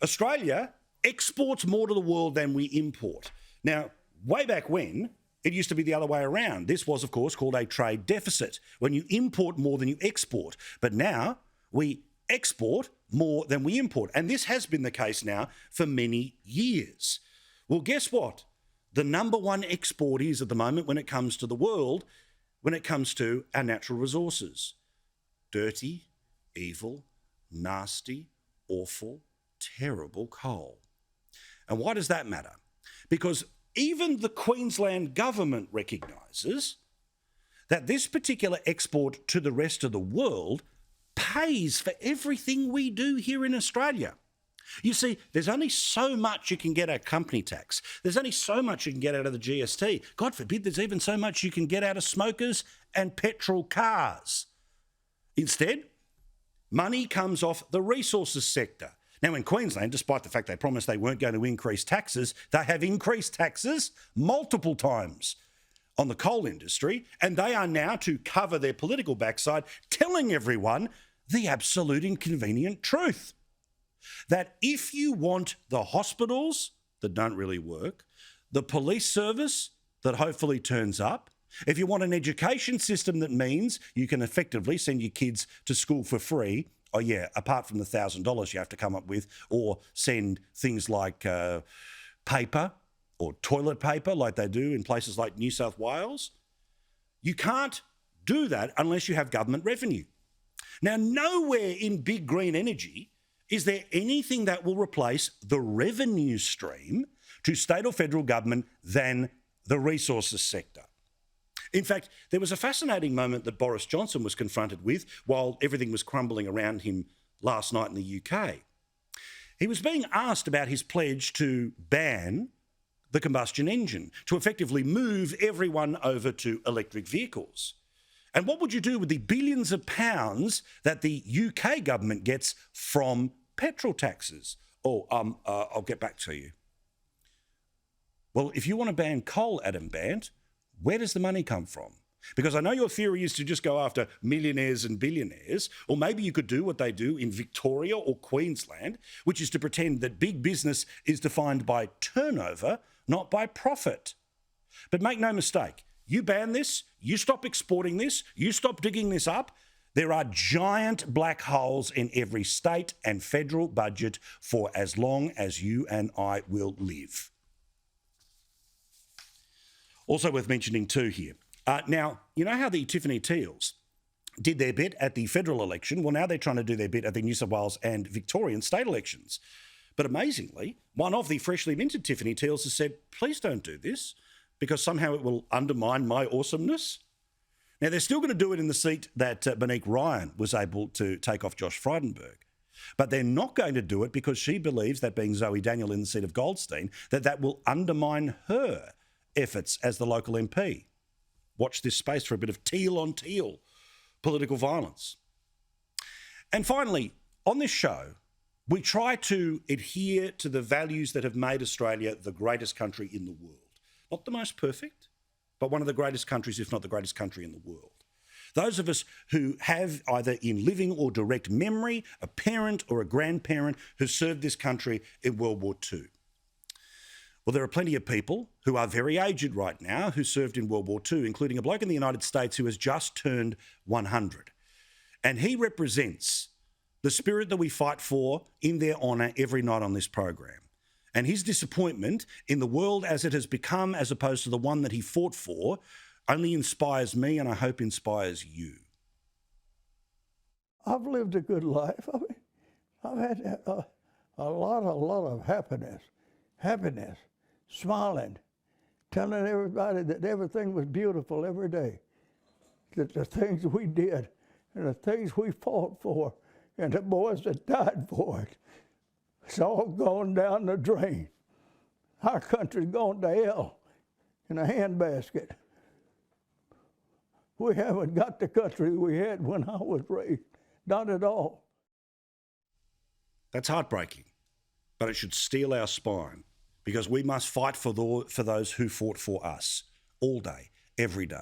Australia exports more to the world than we import. Now, way back when, it used to be the other way around. This was, of course, called a trade deficit, when you import more than you export. But now we export more than we import. And this has been the case now for many years. Well, guess what? The number one export is at the moment when it comes to the world, when it comes to our natural resources. Dirty, evil, nasty, awful, terrible coal. And why does that matter? Because even the Queensland government recognises that this particular export to the rest of the world pays for everything we do here in Australia. You see, there's only so much you can get out of company tax. There's only so much you can get out of the GST. God forbid, there's even so much you can get out of smokers and petrol cars. Instead, money comes off the resources sector. Now, in Queensland, despite the fact they promised they weren't going to increase taxes, they have increased taxes multiple times on the coal industry, and they are now, to cover their political backside, telling everyone the absolute inconvenient truth. That if you want the hospitals that don't really work, the police service that hopefully turns up, if you want an education system that means you can effectively send your kids to school for free, oh yeah, apart from the $1,000 you have to come up with, or send things like paper or toilet paper like they do in places like New South Wales, you can't do that unless you have government revenue. Now, nowhere in big green energy is there anything that will replace the revenue stream to state or federal government than the resources sector. In fact, there was a fascinating moment that Boris Johnson was confronted with while everything was crumbling around him last night in the UK. He was being asked about his pledge to ban the combustion engine, to effectively move everyone over to electric vehicles. And what would you do with the billions of pounds that the UK government gets from petrol taxes? I'll get back to you. Well, if you want to ban coal, Adam Bant, where does the money come from? Because I know your theory is to just go after millionaires and billionaires, or maybe you could do what they do in Victoria or Queensland, which is to pretend that big business is defined by turnover, not by profit. But make no mistake, you ban this, you stop exporting this, you stop digging this up, there are giant black holes in every state and federal budget for as long as you and I will live. Also worth mentioning too here. Now, you know how the Tiffany Teals did their bit at the federal election? Well, now they're trying to do their bit at the New South Wales and Victorian state elections. But amazingly, one of the freshly minted Tiffany Teals has said, please don't do this because somehow it will undermine my awesomeness. Now, they're still going to do it in the seat that Monique Ryan was able to take off Josh Frydenberg. But they're not going to do it because she believes, that being Zoe Daniel in the seat of Goldstein, that will undermine her efforts as the local MP. Watch this space for a bit of teal on teal political violence. And finally, on this show, we try to adhere to the values that have made Australia the greatest country in the world. Not the most perfect, but one of the greatest countries, if not the greatest country in the world. Those of us who have, either in living or direct memory, a parent or a grandparent who served this country in World War II. Well, there are plenty of people who are very aged right now who served in World War II, including a bloke in the United States who has just turned 100. And he represents the spirit that we fight for in their honour every night on this program. And his disappointment in the world as it has become, as opposed to the one that he fought for, only inspires me and I hope inspires you. I've lived a good life. I mean, I've had a lot of happiness, smiling, telling everybody that everything was beautiful every day, that the things we did and the things we fought for and the boys that died for it, it's all gone down the drain. Our country's gone to hell in a handbasket. We haven't got the country we had when I was raised, not at all. That's heartbreaking, but it should steel our spine because we must fight for those who fought for us all day, every day.